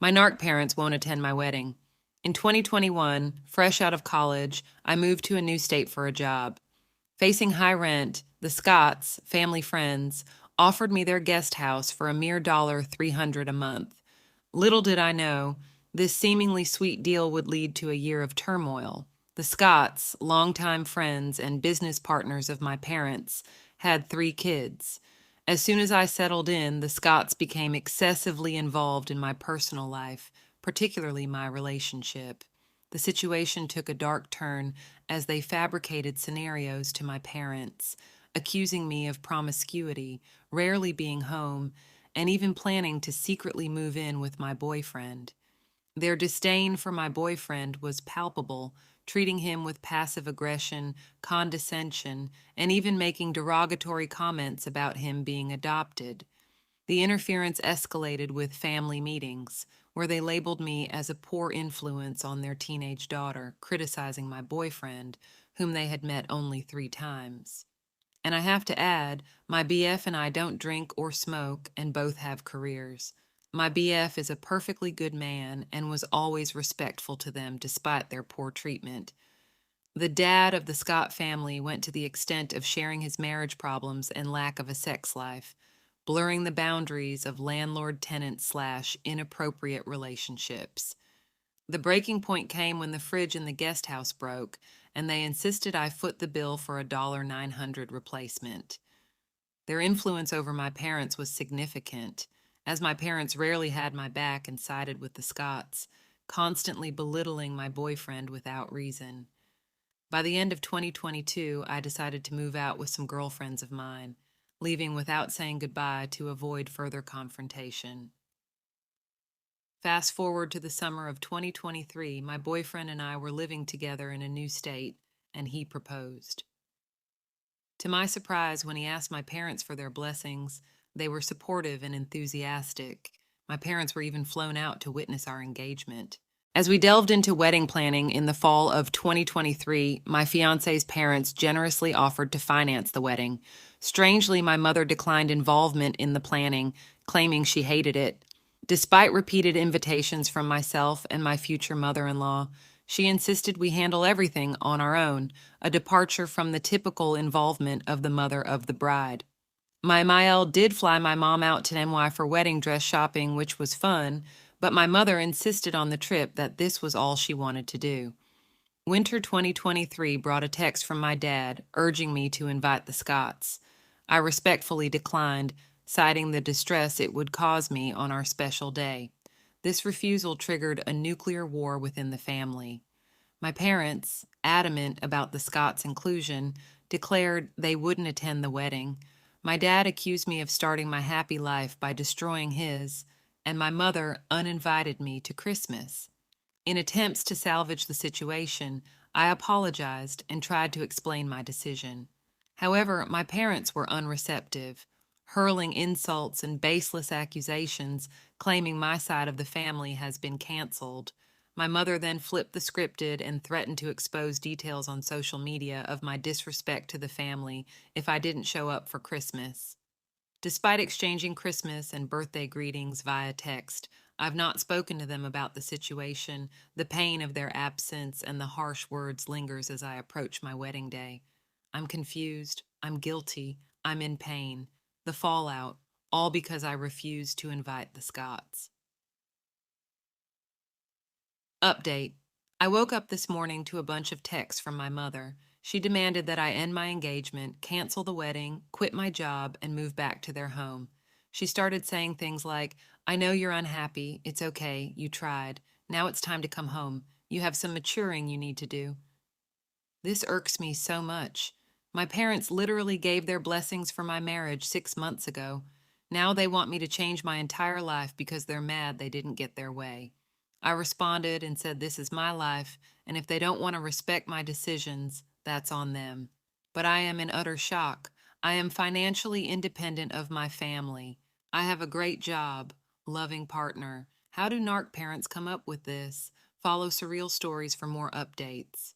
My narc parents won't attend my wedding. In 2021, fresh out of college, I moved to a new state for a job. Facing high rent, the Scotts, family friends, offered me their guest house for a mere $300 a month. Little did I know, this seemingly sweet deal would lead to a year of turmoil. The Scotts, longtime friends and business partners of my parents, had 3 kids. As soon as I settled in, the Scotts became excessively involved in my personal life, particularly my relationship. The situation took a dark turn as they fabricated scenarios to my parents, accusing me of promiscuity, rarely being home, and even planning to secretly move in with my boyfriend. Their disdain for my boyfriend was palpable, treating him with passive aggression, condescension, and even making derogatory comments about him being adopted. The interference escalated with family meetings, where they labeled me as a poor influence on their teenage daughter, criticizing my boyfriend, whom they had met only 3 times. And I have to add, my BF and I don't drink or smoke and both have careers. My BF is a perfectly good man and was always respectful to them despite their poor treatment. The dad of the Scott family went to the extent of sharing his marriage problems and lack of a sex life, blurring the boundaries of landlord-tenant/inappropriate relationships. The breaking point came when the fridge in the guest house broke, and they insisted I foot the bill for a $900 replacement. Their influence over my parents was significant, as my parents rarely had my back and sided with the Scotts, constantly belittling my boyfriend without reason. By the end of 2022, I decided to move out with some girlfriends of mine, leaving without saying goodbye to avoid further confrontation. Fast forward to the summer of 2023, my boyfriend and I were living together in a new state, and he proposed. To my surprise, when he asked my parents for their blessings, they were supportive and enthusiastic. My parents were even flown out to witness our engagement. As we delved into wedding planning in the fall of 2023, my fiance's parents generously offered to finance the wedding. Strangely, my mother declined involvement in the planning, claiming she hated it. Despite repeated invitations from myself and my future mother-in-law, she insisted we handle everything on our own, a departure from the typical involvement of the mother of the bride. My Mael did fly my mom out to NY for wedding dress shopping, which was fun, but my mother insisted on the trip that this was all she wanted to do. Winter 2023 brought a text from my dad urging me to invite the Scotts. I respectfully declined, citing the distress it would cause me on our special day. This refusal triggered a nuclear war within the family. My parents, adamant about the Scotts' inclusion, declared they wouldn't attend the wedding. My dad accused me of starting my happy life by destroying his, and my mother uninvited me to Christmas. In attempts to salvage the situation, I apologized and tried to explain my decision. However, my parents were unreceptive, hurling insults and baseless accusations, claiming my side of the family has been canceled. My mother then flipped the scripted and threatened to expose details on social media of my disrespect to the family if I didn't show up for Christmas. Despite exchanging Christmas and birthday greetings via text, I've not spoken to them about the situation. The pain of their absence and the harsh words lingers as I approach my wedding day. I'm confused, I'm guilty, I'm in pain. The fallout, all because I refused to invite the Scotts. Update. I woke up this morning to a bunch of texts from my mother. She demanded that I end my engagement, cancel the wedding, quit my job, and move back to their home. She started saying things like, I know you're unhappy. It's okay. You tried. Now it's time to come home. You have some maturing you need to do. This irks me so much. My parents literally gave their blessings for my marriage 6 months ago. Now they want me to change my entire life because they're mad they didn't get their way. I responded and said this is my life, and if they don't want to respect my decisions, that's on them. But I am in utter shock. I am financially independent of my family. I have a great job, loving partner. How do narc parents come up with this? Follow Surreal Stories for more updates.